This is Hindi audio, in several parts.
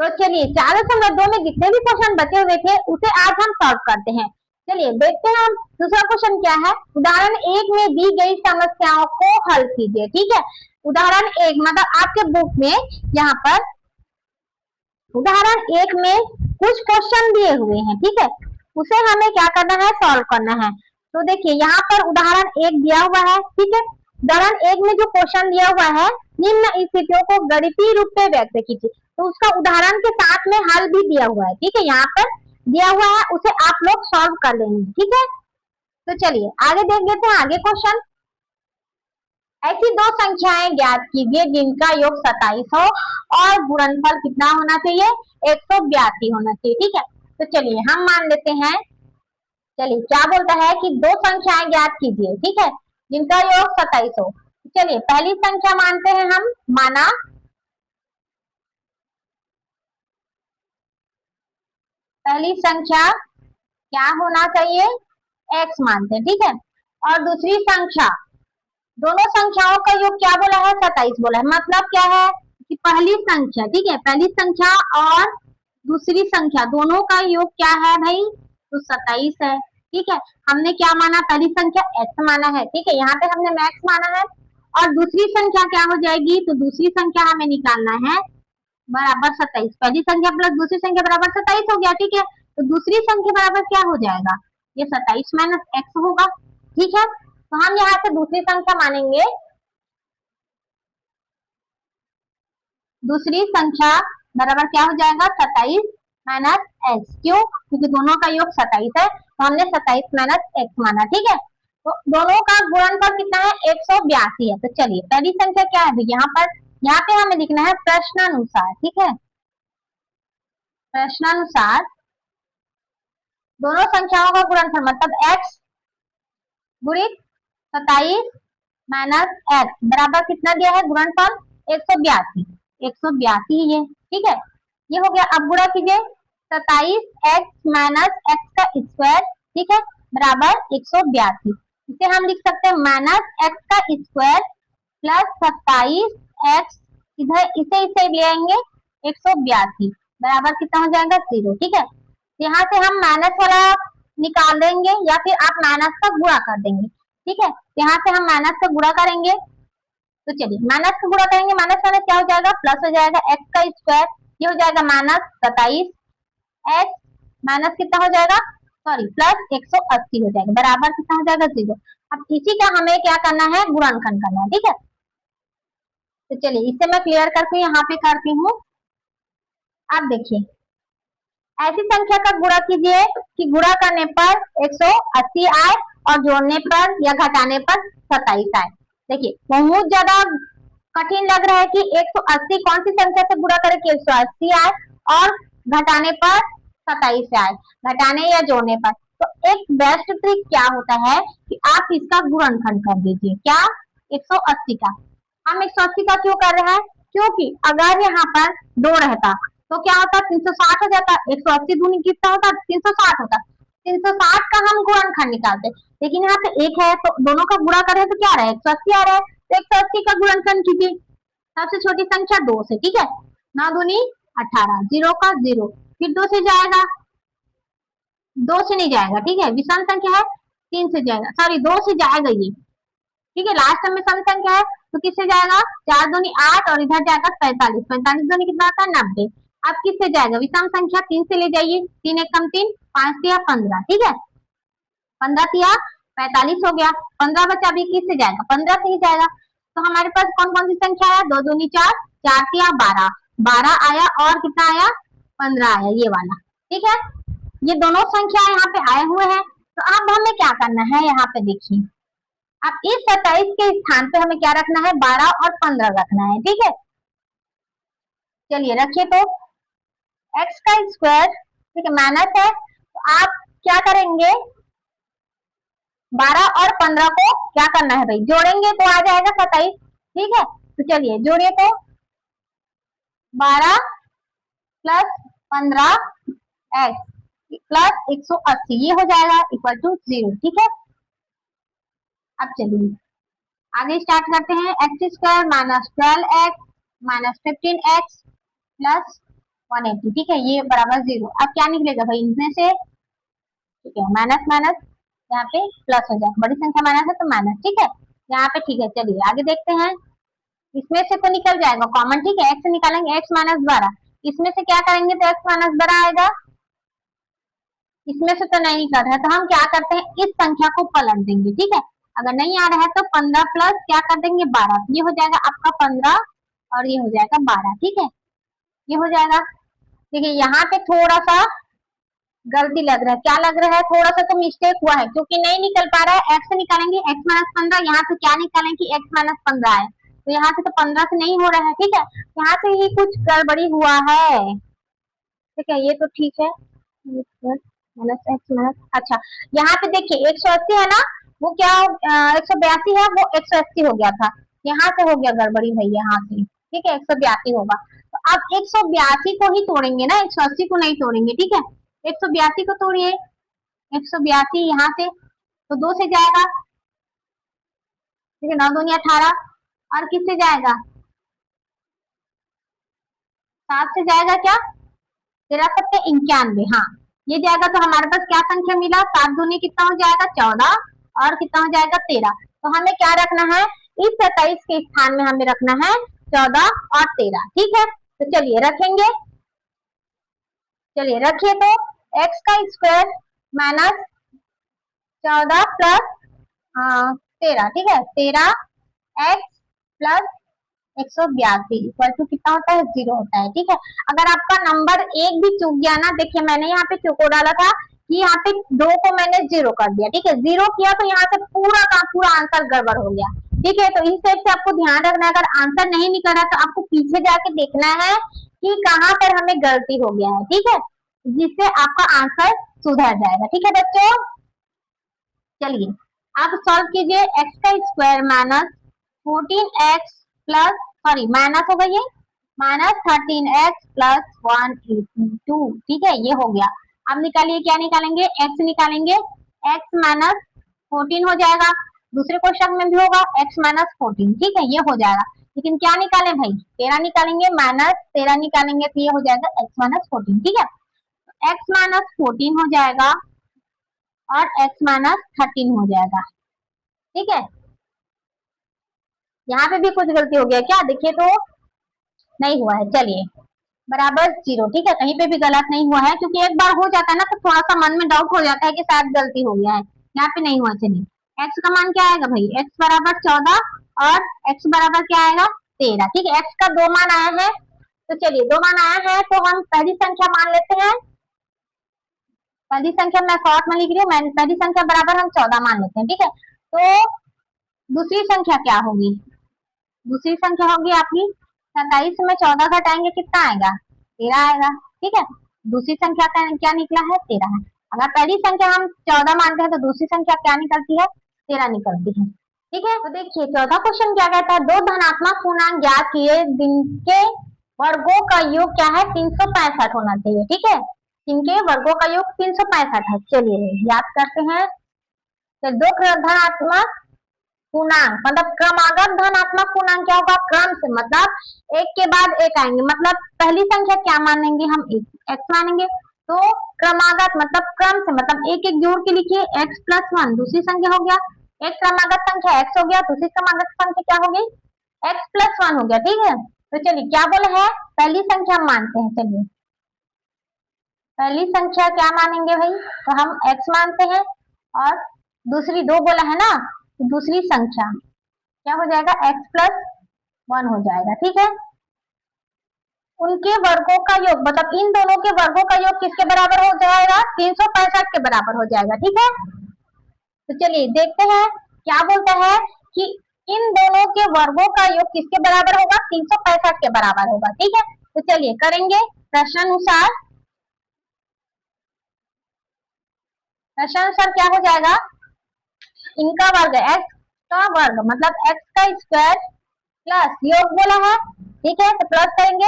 तो चलिए 4.2 में जितने भी क्वेश्चन बचे हुए थे उसे आज हम सॉल्व करते हैं। चलिए देखते हैं हम दूसरा क्वेश्चन क्या है। उदाहरण 1 में दी गई समस्याओं को हल कीजिए। ठीक है, उदाहरण 1 मतलब आपके बुक में यहाँ पर उदाहरण 1 में कुछ क्वेश्चन दिए हुए हैं। ठीक है, उसे हमें क्या करना है, सॉल्व करना है। तो देखिए यहाँ पर उदाहरण 1 दिया हुआ है। ठीक है, उदाहरण 1 में जो क्वेश्चन दिया हुआ है, निम्न स्थितियों को गणितीय रूप में व्यक्त कीजिए, तो उसका उदाहरण के साथ में हल भी दिया हुआ है। ठीक है, यहाँ पर दिया हुआ है, उसे आप लोग सॉल्व कर लेंगे। ठीक है, तो चलिए आगे देख लेते हैं आगे क्वेश्चन। ऐसी दो संख्याएं ज्ञात कीजिए जिनका योग 27 हो और गुणनफल कितना होना चाहिए, 182 होना चाहिए। ठीक है, तो चलिए हम मान लेते हैं। चलिए क्या बोलता है कि दो संख्याएं ज्ञात कीजिए, ठीक है, जिनका योग 27 हो। चलिए पहली संख्या मानते हैं हम, माना पहली संख्या क्या होना चाहिए, x मानते हैं। ठीक है, और दूसरी संख्या, दोनों संख्याओं का योग क्या बोला है, 27 बोला है। मतलब क्या है कि पहली संख्या, ठीक है, पहली संख्या और दूसरी संख्या दोनों का योग क्या है भाई, तो 27 है। ठीक है, हमने क्या माना, पहली संख्या x माना है। ठीक है, यहाँ पे हमने मैक्स माना है। और दूसरी संख्या क्या हो जाएगी, तो दूसरी संख्या हमें निकालना है बराबर 27। पहली संख्या प्लस दूसरी संख्या बराबर 27 हो गया। ठीक है, तो दूसरी संख्या बराबर क्या हो जाएगा, ये 27 माइनस एक्स होगा। ठीक है, तो हम यहाँ से दूसरी संख्या मानेंगे, दूसरी संख्या बराबर क्या हो जाएगा, 27 माइनस एक्स। क्यों, क्योंकि दोनों का योग 27 है, तो हमने 27 माइनस एक्स माना। ठीक है, तो दोनों का गुणनफल कितना है, 182 है। तो चलिए पहली संख्या क्या है, यहाँ पे हमें लिखना है प्रश्नानुसार। ठीक है, प्रश्नानुसार दोनों संख्याओं का गुणनफल मतलब x गुणित 27 माइनस एक्स बराबर कितना दिया है, गुणनफल 182, 182 ये। ठीक है, ये हो गया। अब गुणा कीजिए, 27x माइनस एक्स का स्क्वायर, ठीक है, बराबर 182। इसे हम लिख सकते हैं माइनस एक्स का स्क्वायर प्लस 27x, इधर इसे इसे ले आएंगे 182 बराबर कितना हो जाएगा, 0। ठीक है, यहाँ से हम माइनस वाला निकाल देंगे या फिर आप माइनस का गुणा कर देंगे। ठीक है, यहाँ से हम माइनस का गुणा करेंगे, तो चलिए माइनस का गुणा करेंगे, माइनस माइनस क्या हो जाएगा, प्लस हो जाएगा, एक्स का स्क्वायर ये हो जाएगा माइनस 27 एक्स माइनस कितना हो जाएगा, सॉरी प्लस 180 हो जाएगा बराबर कितना हो जाएगा, 0। अब इसी का हमें क्या करना है, गुणनखंड करना है। ठीक है, तो चलिए इसे मैं क्लियर करके यहाँ पे करती हूँ। अब देखिए ऐसी संख्या का गुणा कीजिए कि गुणा करने पर 180 आए और जोड़ने पर या घटाने पर 27 आए। देखिए बहुत ज्यादा कठिन लग रहा है कि 180 कौन सी संख्या से गुणा करें कि 180 आए और घटाने पर 27 आए, घटाने या जोड़ने पर। तो एक बेस्ट ट्रिक क्या होता है कि आप इसका गुणनखंड कर दीजिए, क्या, 180 का। हम 180 का क्यों कर रहे हैं, क्योंकि अगर यहाँ पर 2 रहता तो क्या होता, 360 हो जाता, 180 दूनी कितना होता, 360 होता, 360 का हम गुणनखंड निकालते। लेकिन यहाँ पे एक है तो दोनों का गुणा करें तो क्या रहा है, 180 आ रहा है, तो 180 का गुणनखंड कीजिए सबसे छोटी संख्या 2 से। ठीक है, 9 दूनी 18, 0 का 0, फिर 2 से जाएगा, 2 से नहीं जाएगा। ठीक है, विषम संख्या है, 3 से जाएगा, सॉरी 2 से जाएगा ये। ठीक है, लास्ट में सम संख्या है तो किससे जाएगा, 4 दूनी 8 और इधर जाएगा 45, 45 दूनी कितना आता है, 90। अब किससे जाएगा, विषम संख्या 3 से ले जाइए, 3 एक कम 3, 5 दिया 15। ठीक है, 15 दिया 45 हो गया, 15 बचा, अभी किससे जाएगा, 15 से ही जाएगा। तो हमारे पास कौन कौन सी संख्या है, 2 दूनी 4, 4 दिया 12, 12 आया और कितना आया, 15 आया, ये वाला। ठीक है, ये दोनों संख्या यहाँ पे आए हुए हैं। तो अब हमें क्या करना है, यहाँ पे देखिए अब इस 27 के स्थान पे हमें क्या रखना है, 12 और 15 रखना है। ठीक है, चलिए रखिए। तो x का स्क्वायर, ठीक है, माइनस है, तो आप क्या करेंगे, 12 और 15 को क्या करना है भाई, जोड़ेंगे तो आ जाएगा 27। ठीक है, तो चलिए जोड़िए, तो 12 प्लस 15 x प्लस 180 ये हो जाएगा इक्वल टू 0। ठीक है, अब चलिए आगे स्टार्ट करते हैं। X square minus 12x minus 15x plus 180, ठीक है, ये बराबर 0। अब क्या निकलेगा भाई इनमें से, ठीक है, माइनस माइनस यहाँ पे प्लस हो जाएगा, बड़ी संख्या माइनस है तो माइनस, ठीक है यहाँ पे, ठीक है। चलिए आगे देखते हैं, इसमें से तो निकल जाएगा कॉमन, ठीक है, एक्स निकालेंगे, एक्स माइनस 12, इसमें से क्या करेंगे तो एक्स माइनस 12 आएगा, इसमें से तो नहीं निकल रहा है तो हम क्या करते हैं, इस संख्या को पलट देंगे, ठीक है। अगर नहीं आ रहा है तो 15 प्लस क्या कर देंगे 12, ये हो जाएगा आपका 15 और ये हो जाएगा 12, ठीक है, ये हो जाएगा। देखिए यहाँ पे थोड़ा सा गलती लग रहा है, क्या लग रहा है, थोड़ा सा तो मिस्टेक हुआ है क्योंकि नहीं निकल पा रहा है, एक्स निकालेंगे एक्स माइनस 15, यहाँ से क्या निकालेंगे कि एक्स माइनस 15 है, तो यहाँ से तो 15 से नहीं हो रहा है, ठीक है, यहाँ से ही कुछ गड़बड़ी हुआ है, ठीक है, ये तो ठीक है, माइनस एक्स माइनस, अच्छा यहाँ पे देखिए 180 है ना, वो क्या 182 है, वो 180 हो गया था, यहाँ से हो गया गड़बड़ी भाई, यहाँ से, ठीक है, 182 होगा, तो अब 182 को ही तोड़ेंगे ना, 180 को नहीं तोड़ेंगे, ठीक है, 182 को तोड़िए, 182 यहाँ से तो 2 से जाएगा, ठीक है, 9 दूनी 18, और किससे जाएगा, 7 से जाएगा, क्या 13 सत्ते 91, हाँ ये जाएगा, तो हमारे पास क्या संख्या मिला, 7 दूनी कितना हो जाएगा 14, और कितना हो जाएगा 13, तो हमें क्या रखना है, इस 27 के स्थान में हमें रखना है 14 और 13, ठीक है, तो चलिए रखेंगे, चलिए रखिए, तो एक्स का स्क्वायर माइनस 14 प्लस 13, ठीक है, 13 एक्स प्लस 182 इक्वल टू कितना होता है 0 होता है, ठीक है। अगर आपका नंबर एक भी चूक गया ना, देखिए मैंने यहाँ पे चूको डाला था कि यहाँ पे 2 को मैंने 0 कर दिया, ठीक है, 0 किया तो यहाँ से पूरा का पूरा आंसर गड़बड़ हो गया, ठीक है, तो इस टाइप से आपको ध्यान रखना है, अगर आंसर नहीं निकल रहा तो आपको पीछे जाके देखना है कि कहाँ पर हमें गलती हो गया है, ठीक है, जिससे आपका आंसर सुधर जाएगा, ठीक है बच्चों। चलिए आप सॉल्व कीजिए, एक्स का square minus 14x plus, sorry minus हो गई है, माइनस 13x प्लस 182, ठीक है, ये हो गया। अब निकालिए, क्या निकालेंगे, x निकालेंगे, x माइनस 14 हो जाएगा, दूसरे क्वेश्चन में भी होगा x माइनस 14, ठीक है, ये हो जाएगा, लेकिन क्या निकालें भाई 13 निकालेंगे, माइनस 13 निकालेंगे तो ये हो जाएगा x माइनस 14, ठीक है, x माइनस 14 हो जाएगा और x माइनस 13 हो जाएगा, ठीक है। यहाँ पे भी कुछ गलती हो गया क्या, देखिए तो नहीं हुआ है, चलिए बराबर 0, ठीक है, कहीं पे भी गलत नहीं हुआ है, क्योंकि एक बार हो जाता है ना तो थोड़ा सा मन में डाउट हो जाता है कि शायद गलती हो गया है, यहाँ पे नहीं हुआ। चलिए x का मान क्या आएगा भाई, x बराबर 14 और x बराबर क्या आएगा 13, ठीक है, x का 2 मान आया है, तो चलिए 2 मान आया है तो हम पहली संख्या मान लेते हैं, पहली संख्या मैं शॉर्ट में लिख रही हूँ, पहली संख्या बराबर हम 14 मान लेते हैं, ठीक है, तो दूसरी संख्या क्या होगी, दूसरी संख्या होगी आपकी 27 में 14 घटाएंगे कितना आएगा 13 आएगा, ठीक है, दूसरी संख्या का क्या निकला है 13 है। अगर पहली संख्या हम 14 मानते हैं तो दूसरी संख्या क्या निकलती है 13 निकलती है, ठीक है। तो देखिए चौथा क्वेश्चन क्या कहता है, दो धनात्मक पूर्णांक ज्ञात किए जिनके वर्गों का योग क्या है 365 होना चाहिए, ठीक है, जिनके वर्गों का योग 365 है। चलिए याद करते हैं, तो दो धनात्मक पूर्णांक मतलब क्रमागत धनात्मक पूर्णांक क्या होगा, क्रम से मतलब एक के बाद एक आएंगे, मतलब पहली संख्या क्या मानेंगे हम x मानेंगे, तो क्रमागत मतलब क्रम से मतलब एक एक जोड़ के लिखिए, x प्लस 1 दूसरी संख्या हो गया, एक क्रमागत संख्या x हो गया, दूसरी क्रमागत संख्या क्या हो गई x प्लस 1 हो गया, ठीक है। तो चलिए क्या बोले है, पहली संख्या हम मानते हैं, चलिए पहली संख्या क्या मानेंगे भाई, तो हम x मानते हैं, और दूसरी 2 बोला है ना, तो दूसरी संख्या क्या हो जाएगा x प्लस 1 हो जाएगा, ठीक है। उनके वर्गों का योग मतलब इन दोनों के वर्गों का योग किसके बराबर हो जाएगा 365 के बराबर हो जाएगा, ठीक है। तो चलिए देखते हैं क्या बोलता है कि इन दोनों के वर्गों का योग किसके बराबर होगा 365 के बराबर होगा, ठीक है। तो चलिए करेंगे प्रश्नानुसार, प्रश्नानुसार क्या हो जाएगा, इनका वर्ग x का वर्ग मतलब x का स्क्वायर प्लस योग बोला है, ठीक है, तो प्लस करेंगे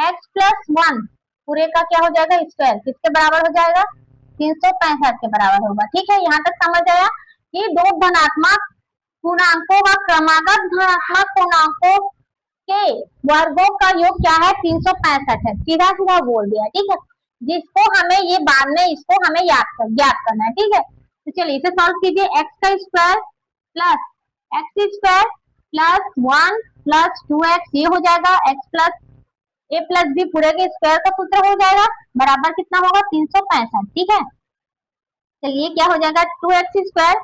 x प्लस 1 पूरे का क्या हो जाएगा स्क्वायर, किसके बराबर हो जाएगा 365 के बराबर होगा, ठीक है। यहाँ तक समझ आया कि दो धनात्मक पूर्णांकों व क्रमागत धनात्मक पूर्णांकों के वर्गों का योग क्या है 365 है, सीधा सीधा बोल दिया, ठीक है। जिसको हमें ये बाद में इसको हमें ज्ञात करना है, ठीक है। तो चलिए इसे सॉल्व कीजिए। एक्स का square plus x square plus 1 plus 2x ये हो जाएगा, एक्स प्लस ए प्लस बी पूरे के स्क्वायर का सूत्र हो जाएगा, बराबर कितना होगा 365, ठीक है। चलिए क्या हो जाएगा 2x स्क्वायर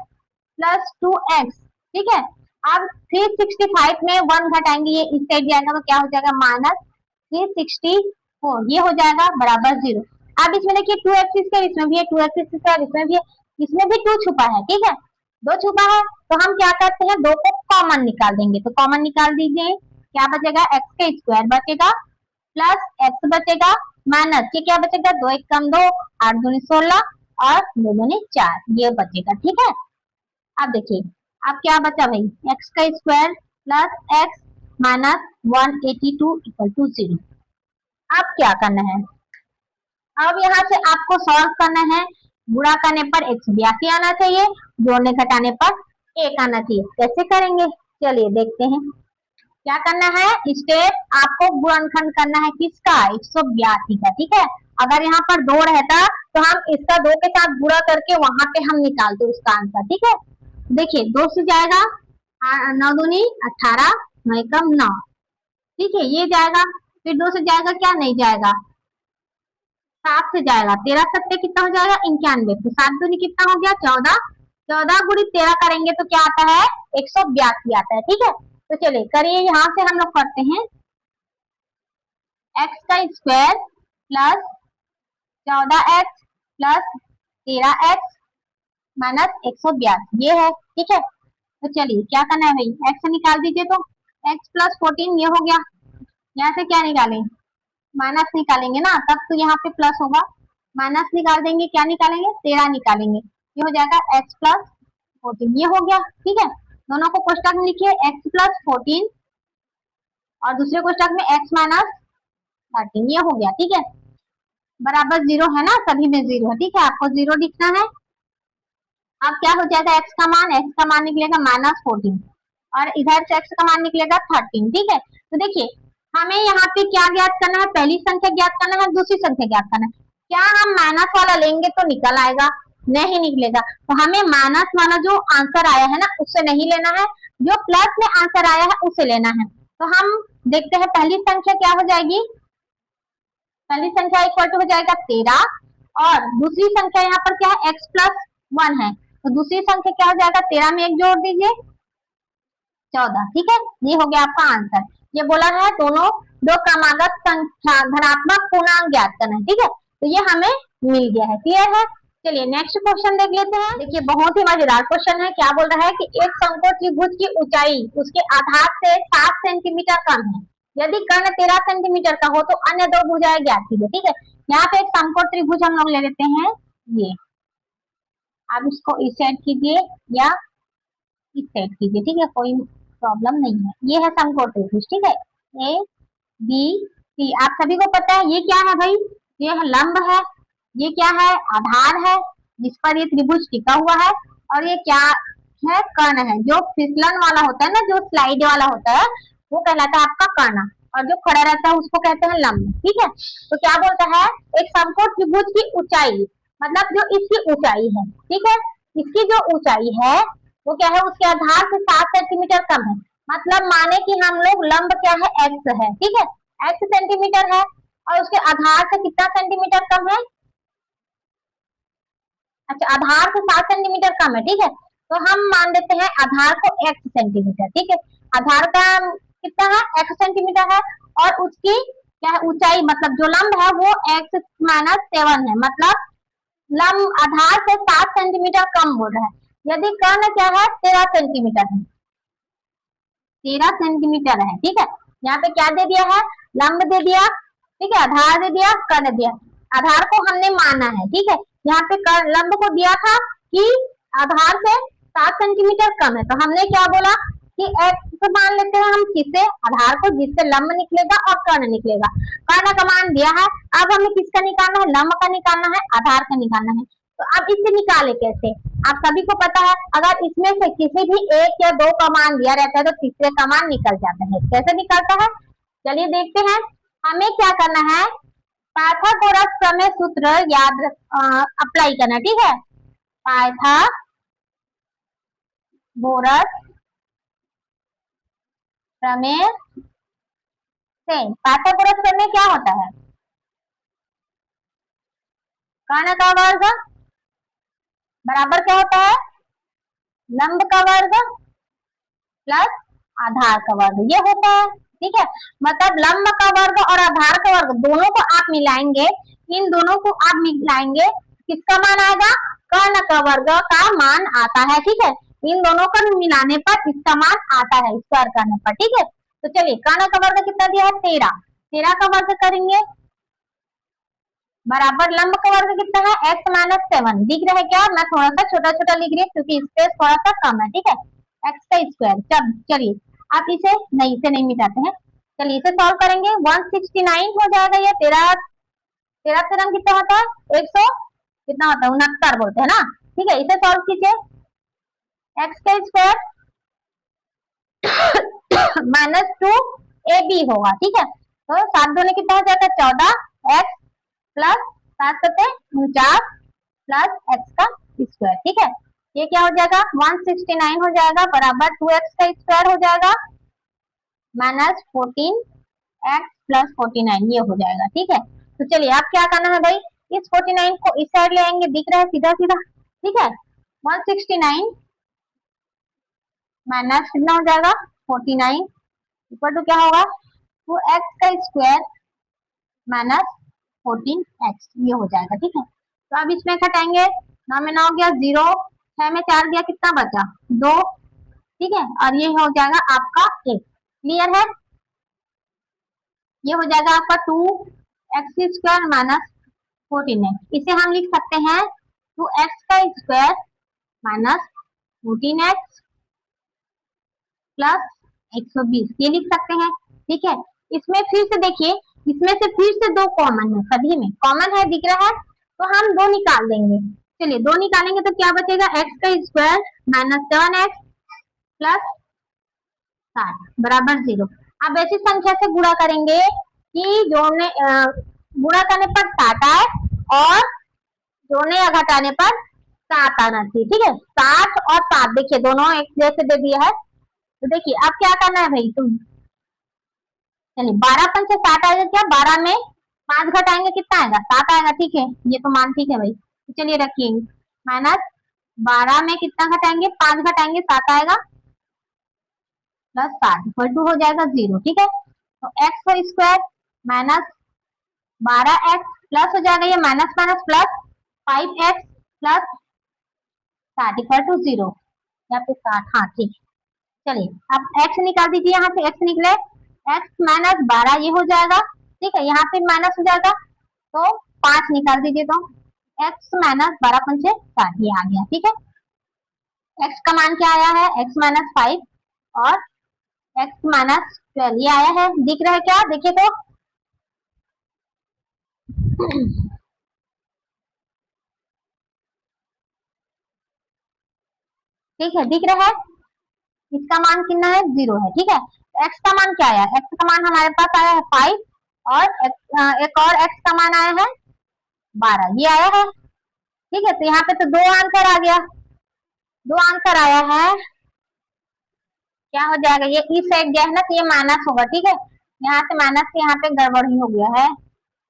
प्लस 2x, ठीक है। अब 365 में 1 घटाएंगे, ये इस साइड जाएगा तो क्या हो जाएगा -364, ये हो जाएगा बराबर 0। अब इसमें देखिए 2x स्क्वायर इसमें भी है, 2x स्क्वायर इसमें भी है, इसमें भी 2 छुपा है, ठीक है, 2 छुपा है। तो हम क्या करते हैं 2 को कॉमन निकाल देंगे, तो कॉमन निकाल दीजिए, क्या बचेगा x का स्क्वायर बचेगा प्लस x बचेगा माइनस ये क्या बचेगा 2 1 कम 2 8 दूनी 16 और 2 दूनी 4 ये बचेगा, ठीक है। अब देखिए अब क्या बचा भाई x का square plus x minus 182 equal to 0। अब क्या करना है, अब यहाँ से आपको सॉल्व करना है। गुणा करने पर 182 आना चाहिए, जोड़ने घटाने पर 1 आना चाहिए। कैसे करेंगे चलिए देखते हैं। क्या करना है स्टेप आपको गुणनखंड करना है किसका 182 का, ठीक है। अगर यहाँ पर 2 रहता तो हम इसका 2 के साथ गुणा करके वहां पे हम निकालते उसका आंसर, ठीक है। देखिए 2 से जाएगा 9 दूनी 18 9 कम 9, ठीक है, ये जाएगा। फिर 2 से जाएगा क्या नहीं जाएगा 7 से जाएगा 13 सत्ते कितना हो जाएगा 91, तो 7 दूनी कितना हो गया 14, 14 गुणी 13 करेंगे तो क्या आता है 182 आता है, ठीक है। तो चलिए करिए, यहाँ से हम लोग करते हैं x का square plus 14x plus 13x minus 182 ये है, ठीक है। तो चलिए क्या करना है भाई x निकाल दीजिए, तो x प्लस 14 ये हो गया, यहाँ से क्या निकालेंगे माइनस निकालेंगे ना, तब तो यहाँ पे प्लस होगा, माइनस निकाल देंगे, क्या निकालेंगे 13 निकालेंगे, ये हो जाएगा x प्लस 14 ये हो गया, ठीक है। दोनों को कोष्टक में लिखिए x प्लस 14 और दूसरे कोष्टक में x माइनस 13 ये हो गया, ठीक है, बराबर 0 है ना, सभी में 0 है, ठीक है, आपको 0 लिखना है। अब क्या हो जाएगा x का मान निकलेगा -14 और इधर से x का मान निकलेगा 13, ठीक है। तो देखिए हमें यहाँ पे क्या ज्ञात करना है, पहली संख्या ज्ञात करना है, दूसरी संख्या ज्ञात करना है। क्या हम माइनस वाला लेंगे तो निकल आएगा, नहीं निकलेगा, तो हमें माइनस वाला जो आंसर आया है ना उससे नहीं लेना है, जो प्लस में आंसर आया है उसे लेना है। तो हम देखते हैं पहली संख्या क्या हो जाएगी, पहली संख्या इक्वल टू हो जाएगा 13 और दूसरी संख्या यहाँ पर क्या है x प्लस 1 है, तो दूसरी संख्या क्या हो जाएगा 13 में 1 जोड़ दीजिए 14, ठीक है, ये हो गया आपका आंसर। ये बोला है दोनों दो क्रमागत संख्या धनात्मक पूर्णांक ज्ञात करना है, ठीक है, तो ये हमें मिल गया है, क्लियर है। चलिए नेक्स्ट क्वेश्चन देख लेते हैं। देखिए बहुत ही मजेदार क्वेश्चन है, क्या बोल रहा है कि एक समकोण त्रिभुज की ऊंचाई उसके आधार से 7 सेंटीमीटर कम है, यदि कर्ण 13 सेंटीमीटर का हो तो अन्य दो भुजाएं ज्ञात कीजिए, ठीक है। यहाँ पे एक समकोण त्रिभुज हम लोग ले लेते हैं, ये आप इसको इस साइड कीजिए या इस साइड कीजिए, ठीक है, कोई प्रॉब्लम नहीं है। ये है समकोण त्रिभुज, ठीक है, ए बी सी, आप सभी को पता है ये क्या है भाई, ये है लंब है, ये क्या है आधार है जिस पर ये त्रिभुज टिका हुआ है, और ये क्या है कर्ण है, जो फिसलन वाला होता है ना, जो स्लाइड वाला होता है वो कहलाता है आपका कर्ण, और जो खड़ा रहता है उसको कहते हैं लंब, ठीक है। तो क्या बोलता है एक समकोण त्रिभुज की ऊंचाई, मतलब जो इसकी ऊंचाई है, ठीक है, इसकी जो ऊंचाई है वो क्या है उसके आधार से 7 सेंटीमीटर कम है, मतलब माने कि हम लोग लंब क्या है x है, ठीक है, x सेंटीमीटर है और उसके आधार से कितना सेंटीमीटर कम है, अच्छा आधार से 7 सेंटीमीटर कम है, ठीक है। तो हम मान देते हैं आधार को x सेंटीमीटर, ठीक है, आधार का कितना है x सेंटीमीटर है और उसकी क्या है ऊंचाई, मतलब जो लंब है वो x माइनस 7 है, मतलब लंब आधार से 7 सेंटीमीटर कम हो रहा है। यदि कर्ण क्या है 13 सेंटीमीटर है, 13 सेंटीमीटर है, ठीक है, यहाँ पे क्या दे दिया है लंब दे दिया, ठीक है, आधार दे दिया, कर्ण दिया, आधार को हमने माना है, ठीक है, यहाँ पे लंब को दिया था कि आधार से 7 सेंटीमीटर कम है, तो हमने क्या बोला कि x मान लेते हैं हम किससे आधार को, जिससे लंब निकलेगा और कर्ण निकलेगा, कर्ण का मान दिया है, अब हमें किसका निकालना है लंब का निकालना है, आधार का निकालना है। तो तो अब इसे निकाले कैसे, आप सभी को पता है, अगर इसमें से किसी भी एक या दो का मान दिया रहता है तो तीसरे का मान निकल जाता है। कैसे निकलता है, चलिए देखते हैं। हमें क्या करना है, पाइथागोरस प्रमेय सूत्र याद अप्लाई करना, ठीक है। पाइथागोरस प्रमेय से, पाइथागोरस प्रमेय क्या होता है, कर्ण का वर्ग बराबर क्या होता है, लंब का वर्ग प्लस आधार का वर्ग, ये होता है, ठीक है। मतलब लंब का वर्ग और आधार का वर्ग दोनों को आप मिलाएंगे, इन दोनों को आप मिलाएंगे, किसका मान आएगा, कर्ण का वर्ग का मान आता है, ठीक है। इन दोनों को मिलाने पर इसका मान आता है स्क्वायर करने पर, ठीक है। तो चलिए कर्ण का वर्ग कितना दिया है 13, 13 का वर्ग करेंगे बराबर लंब का वर्ग कितना है x माइनस 7, दिख रहा है क्या, मैं थोड़ा सा छोटा छोटा लिख रही हूँ क्योंकि स्पेस थोड़ा सा कम है, ठीक है। x का स्क्वायर, चलिए आप इसे नहीं मिटाते हैं, चलिए इसे सॉल्व करेंगे, 169 हो जाएगा, ये 13 13 कितना होता है 100 कितना होता है 69 बोलते हैं ना, ठीक है। इसे सॉल्व कीजिए, x का स्क्वायर माइनस 2ab होगा, ठीक है। तो 7 दूनी कितना हो जाएगा 14x प्लस 7 प्लस x का स्क्वायर, ठीक है। ये क्या हो जाएगा 169 हो जाएगा बराबर 2x का स्क्वायर हो जाएगा माइनस 14x प्लस 49, ये हो जाएगा, ठीक है। तो चलिए आप क्या करना है भाई, इस 49 को इस साइड ले आएंगे, दिख रहा है सीधा सीधा, ठीक है। 169 माइनस कितना हो जाएगा 49 इक्वल टू क्या होगा 2x का स्क्वायर माइनस 14x, ये हो जाएगा, ठीक है। तो अब इसमें घटाएंगे, 9 में 9 गया 0, 6 में 4 गया कितना बचा 2, ठीक है। और ये हो जाएगा आपका 1, क्लियर है, ये हो जाएगा आपका 2x स्क्वायर माइनस 14x, इसे हम लिख सकते हैं 2x का स्क्वायर माइनस 14x प्लस 120, ये लिख सकते हैं, ठीक है। इसमें फिर से देखिए, इसमें से फिर से दो कॉमन है, सभी में कॉमन है, दिख रहा है, तो हम दो निकाल देंगे, चलिए दो निकालेंगे तो क्या बचेगा x का स्क्वायर माइनस 7x प्लस 60 बराबर 0। अब ऐसी संख्या से गुणा करेंगे कि जोड़ने गुणा करने पर 60 आए और जोड़ने या घटाने पर 7 आना चाहिए, ठीक है। 60 और 7 देखिए दोनों एक जैसे दे दिया है, तो देखिए अब क्या करना है भाई, तुम चलिए 12 5 से 60 आएगा क्या, 12 में 5 घटाएंगे कितना आएगा 7 आएगा, ठीक है, ये तो मान ठीक है भाई, तो चलिए रखिए माइनस 12 में कितना घटाएंगे 5 घटाएंगे 7 आएगा प्लस 60 इक्वल टू हो जाएगा 0, ठीक है। तो x का स्क्वायर माइनस 12x प्लस हो जाएगा ये minus minus plus 5x plus 60 equal to 0, यहाँ पे 60, हाँ ठीक। चलिए अब x निकाल दीजिए, यहाँ से x निकले x माइनस 12 ये हो जाएगा, ठीक है, यहाँ पे माइनस हो जाएगा तो 5 निकाल दीजिए, तो x माइनस 12 पंचे 60 ये आ गया, ठीक है। x का मान क्या आया है x माइनस 5 और x माइनस 12 ये आया है, दिख रहा है क्या, देखिए तो ठीक है, दिख रहा है, इसका मान कितना है 0 है, ठीक है। x का मान क्या आया, x का मान हमारे पास आया है 5 और एक और x का मान आया है 12, ये आया है, ठीक है। तो यहाँ पे तो दो आंसर आ गया, दो आंसर आया है, क्या हो जाएगा ये इस साइड गया है ना तो ये माइनस होगा, ठीक है, यहाँ से माइनस से यहाँ पे गड़बड़ ही हो गया है,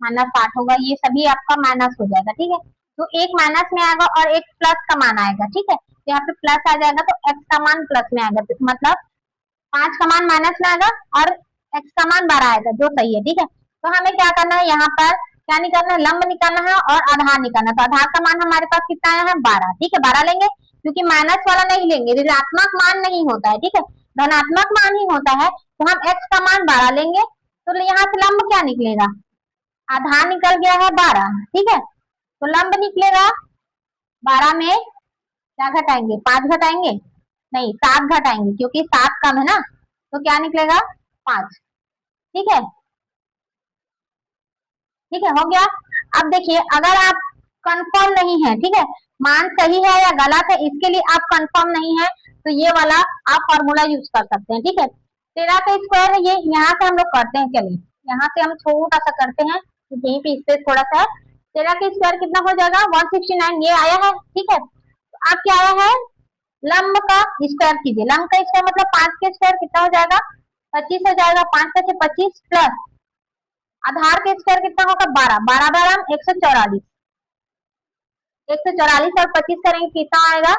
माइनस 60 होगा, ये सभी आपका माइनस हो जाएगा, ठीक है। तो एक माइनस में आएगा और एक प्लस का मान आएगा, ठीक है, तो यहाँ पे प्लस आ जाएगा तो x का मान प्लस में आएगा, तो मतलब 5 का मान माइनस में आएगा और x का मान 12 आएगा, जो सही है, ठीक है। तो हमें क्या करना है, यहाँ पर क्या निकालना है, लंब निकालना है और आधार निकालना है, तो आधार का मान हमारे पास कितना आया है 12, ठीक है, 12 लेंगे क्योंकि माइनस वाला नहीं लेंगे, ऋणात्मक मान नहीं होता है, ठीक है, धनात्मक मान ही होता है, तो हम x का मान 12 लेंगे, तो यहाँ से लंब क्या निकलेगा, आधार निकल गया है 12, ठीक है, तो लंब निकलेगा 12 में क्या घटाएंगे 5 घटाएंगे नहीं 7 घटाएंगे क्योंकि 7 कम है ना, तो क्या निकलेगा 5, ठीक है, ठीक है, हो गया। अब देखिए अगर आप कंफर्म नहीं है, ठीक है, मान सही है या गलत है इसके लिए आप कंफर्म नहीं है तो ये वाला आप फॉर्मूला यूज कर सकते हैं, ठीक है। 13 का स्क्वायर है ये, यहाँ से हम लोग करते हैं, चलिए यहाँ से हम छोटा सा करते हैं क्योंकि यहीं पे स्पेस थोड़ा सा है। 13 का स्क्वायर कितना हो जाएगा 169, ये आया है, ठीक है। तो अब क्या आया है, लंब का स्क्वायर कीजिए, लंब का स्क्वायर मतलब 5 का स्क्वायर कितना हो जाएगा 25 हो जाएगा, 5 से 25 प्लस आधार का स्क्वायर कितना होगा 12, 12 12 144, 144 और 25 करेंगे कितना आएगा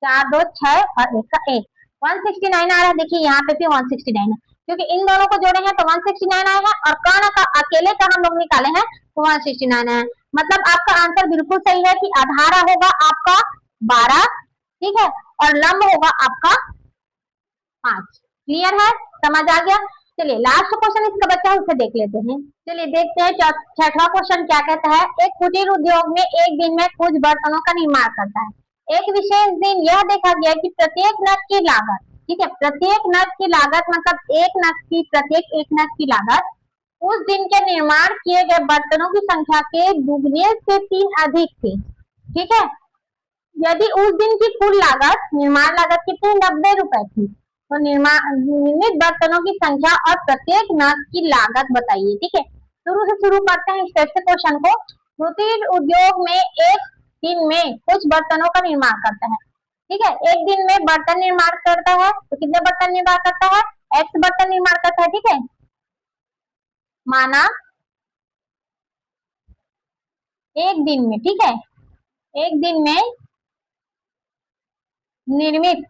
4 2 6 और 1 का 1, 169 आ रहा है। देखिए यहाँ पे भी 169 है क्योंकि इन दोनों को जोड़े हैं तो 169 आएगा और कर्ण का अकेले का हम लोग निकाले हैं तो 169 है। मतलब आपका आंसर बिल्कुल सही है कि आधार होगा आपका 12, ठीक है, और लंब होगा आपका 5। क्लियर है, समझ आ गया। चलिए लास्ट क्वेश्चन इसका बच्चा है उसे देख लेते हैं। चलिए देखते हैं छठवां क्वेश्चन क्या कहता है। एक कुटीर उद्योग में एक दिन में कुछ बर्तनों का निर्माण करता है। एक विशेष दिन यह देखा गया कि प्रत्येक नग की लागत, ठीक है, प्रत्येक नग की लागत मतलब एक नग की, प्रत्येक एक नग की लागत उस दिन के निर्माण किए गए बर्तनों की संख्या के दुगने से 3 अधिक थी, ठीक है। यदि उस दिन की कुल लागत, निर्माण लागत कितनी 90 रुपए थी, तो निर्मित बर्तनों की संख्या और प्रत्येक नग की लागत बताइए, ठीक है। शुरू करते हैं स्टेप से क्वेश्चन को। कुटीर उद्योग में एक दिन में कुछ बर्तनों का निर्माण करता है, ठीक है, एक दिन में बर्तन निर्माण करता है तो कितने बर्तन निर्माण करता है, एक्स बर्तन निर्माण करता है, ठीक है। माना एक दिन में, ठीक है, एक दिन में निर्मित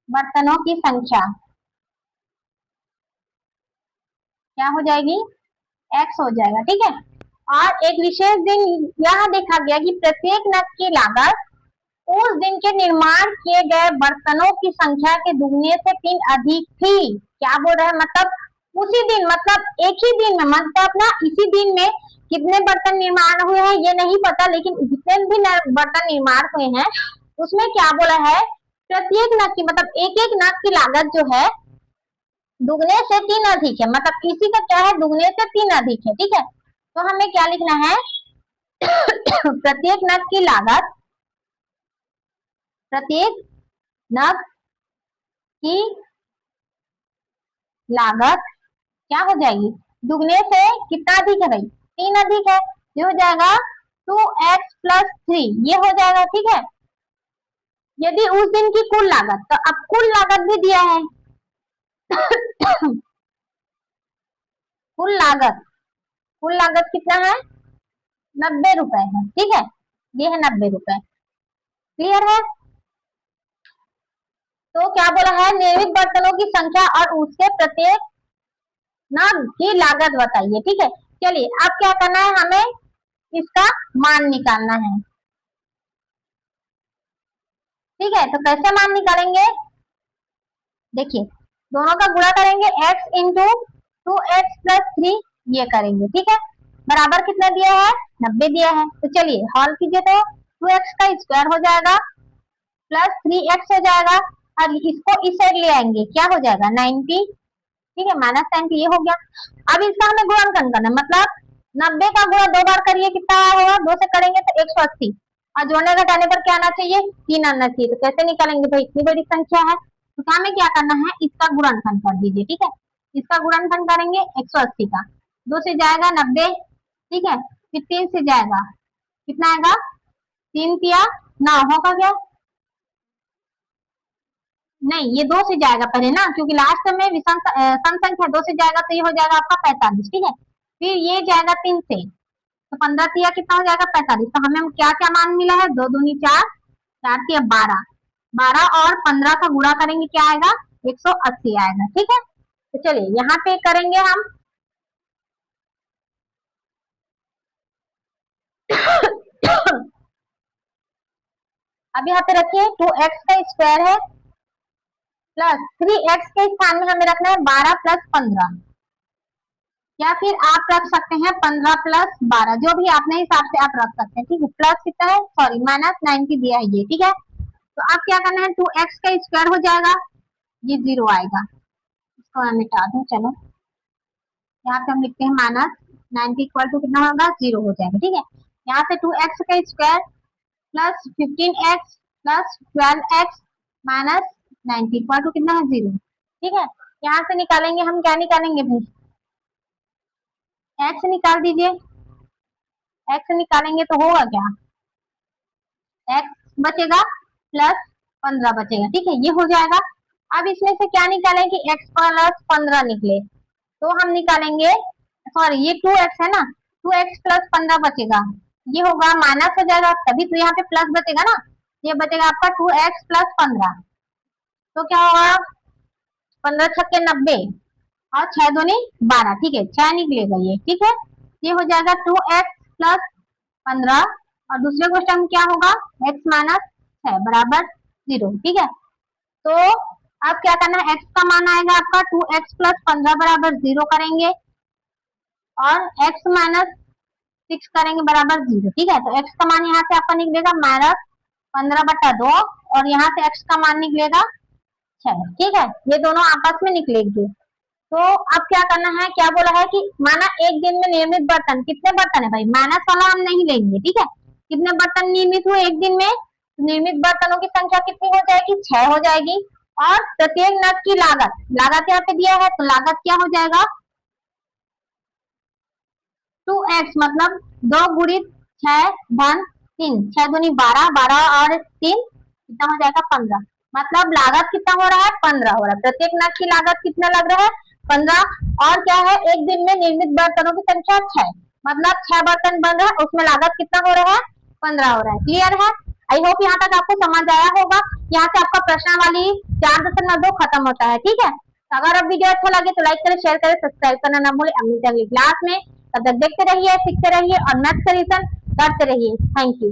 बर्तनों की संख्या क्या हो जाएगी, एक्स हो जाएगा, ठीक है। और एक विशेष दिन यह देखा गया कि प्रत्येक नग की लागत उस दिन के निर्माण किए गए बर्तनों की संख्या के दुगने से 3 अधिक थी। क्या बोल रहा है, मतलब उसी दिन, मतलब एक ही दिन में, मतलब ना इसी दिन में कितने बर्तन निर्माण हुए हैं ये नहीं पता, लेकिन जितने भी बर्तन निर्माण हुए हैं उसमें क्या बोला है, प्रत्येक नग की मतलब एक एक नग की लागत जो है दुगने से 3 अधिक है, मतलब इसी का क्या है दुगने से 3 अधिक है, ठीक है। तो हमें क्या लिखना है प्रत्येक नग की लागत, प्रत्येक नग की लागत क्या हो जाएगी, दुगने से कितना अधिक है भाई 3 अधिक है, ये हो जाएगा 2x + 3, ये हो जाएगा, ठीक है। यदि उस दिन की कुल लागत, तो अब कुल लागत भी दिया है कुल लागत कितना है 90 रुपए है, ठीक है, ये है 90 रुपए। क्लियर है। तो क्या बोला है, निर्मित बर्तनों की संख्या और उसके प्रत्येक नग की लागत बताइए, ठीक है। चलिए अब क्या करना है, हमें इसका मान निकालना है, ठीक है। तो कैसे मान निकालेंगे, देखिए दोनों का गुणा करेंगे, x इंटू 2x + 3 ये करेंगे, ठीक है, बराबर कितना दिया है 90 दिया है। तो चलिए हॉल कीजिए, तो 2x का स्क्वायर हो जाएगा प्लस 3x हो जाएगा और इसको इस साइड ले आएंगे, क्या हो जाएगा 90, ठीक है, -90 ये हो गया। अब इसका हमें गुणनखंड करना, मतलब 90 का गुणा 2 बार करिए कितना होगा, 2 से करेंगे तो 180 और जोड़ने घटाने पर क्या आना चाहिए 3 आना चाहिए। तो कैसे निकालेंगे भाई, इतनी बड़ी संख्या है, तो हमें क्या करना है इसका गुणनखंड कर दीजिए, ठीक है। इसका गुणनखंड करेंगे 180 का, 2 से जाएगा 90, ठीक है, फिर 3 से जाएगा कितना आएगा 3 तिया 9 होगा क्या, नहीं ये 2 से जाएगा पहले ना, क्योंकि लास्ट में विषम सम संख्या 2 से जाएगा तो ये हो जाएगा आपका 45, ठीक है। फिर ये जाएगा 3 से, तो 15 तिया कितना हो जाएगा 45। तो हमें क्या क्या मान मिला है, 2 दूनी 4, 4 तिया 12, 12 और 15 का गुणा करेंगे क्या आएगा 180 आएगा, ठीक है। तो चलिए यहाँ पे करेंगे हम अब यहाँ पे रखिए 2x का स्क्वायर है प्लस 3x के स्थान में हमें रखना है 12 + 15, या फिर आप रख सकते हैं 15 + 12, जो भी अपने हिसाब से आप रख सकते हैं, ठीक है। प्लस कितना है, सॉरी -90 दिया है ये, ठीक है। तो अब क्या करना है 2x का स्क्वायर हो जाएगा, ये 0 आएगा, इसको मैं मिटा दूं, चलो यहाँ पे हम लिखते हैं -90 = कितना होगा 0 हो जाएगा, ठीक है। यहाँ से 2x का square plus 15x plus 12x minus 90 equal to कितना है 0। ठीक है, यहाँ से निकालेंगे हम, क्या निकालेंगे भाई, x निकाल दीजिए। x निकालेंगे तो होगा क्या, x बचेगा प्लस 15 बचेगा। ठीक है, ये हो जाएगा। अब इसमें से क्या निकालें कि x प्लस 15 निकले, तो हम निकालेंगे, सॉरी ये 2x है ना, 2x प्लस 15 बचेगा, ये होगा माइनस हो जाएगा, तभी तो यहाँ पे प्लस बचेगा ना। ये बचेगा आपका 2x प्लस 15, तो क्या होगा 15 छक्के 90 और 6 दूनी 12। ठीक है, 6 निकलेगा ये। ठीक है, ये हो जाएगा 2x प्लस 15 और दूसरे क्वेश्चन में क्या होगा x माइनस 6 बराबर 0। ठीक है, तो अब क्या करना है, x का मान आएगा आपका 2x प्लस 15 बराबर 0 करेंगे और x माइनस 6 करेंगे बराबर 0। ठीक है, तो x का मान यहाँ से आपका निकलेगा माइनस 15/2 और यहाँ से x का मान निकलेगा 6। ठीक है, ये दोनों आपस में निकलेंगे। तो अब क्या करना है, क्या बोला है कि माना एक दिन में निर्मित बर्तन, कितने बर्तन है भाई, माइनस वाला हम नहीं लेंगे। ठीक है, कितने बर्तन निर्मित हुए एक दिन में, निर्मित बर्तनों की संख्या कितनी हो जाएगी, 6 हो जाएगी। और प्रत्येक नग की लागत, लागत यहाँ पे दिया है तो लागत क्या हो जाएगा 2x, मतलब 2 गुणित 6 धन 3, 6 दूनी 12, 12 और 3 कितना हो जाएगा 15, मतलब लागत कितना हो रहा है 15 हो रहा है। प्रत्येक नग की लागत कितना लग रहा है 15। और क्या है, एक दिन में निर्मित बर्तनों की संख्या 6, मतलब 6 बर्तन बन रहा है, उसमें लागत कितना हो रहा है 15 हो रहा है। क्लियर है, आई होप यहाँ तक आपको समझ आया होगा। यहाँ से आपका प्रश्नावली 4.2 खत्म होता है। ठीक है, तो अगर अब वीडियो अच्छा लगे तो लाइक करें, शेयर करें, सब्सक्राइब करना ना भूलें। अगली क्लास में तब तक देखते रहिए, सीखते रहिए और नेक्स्ट सॉल्यूशन करते रहिए। Thank you.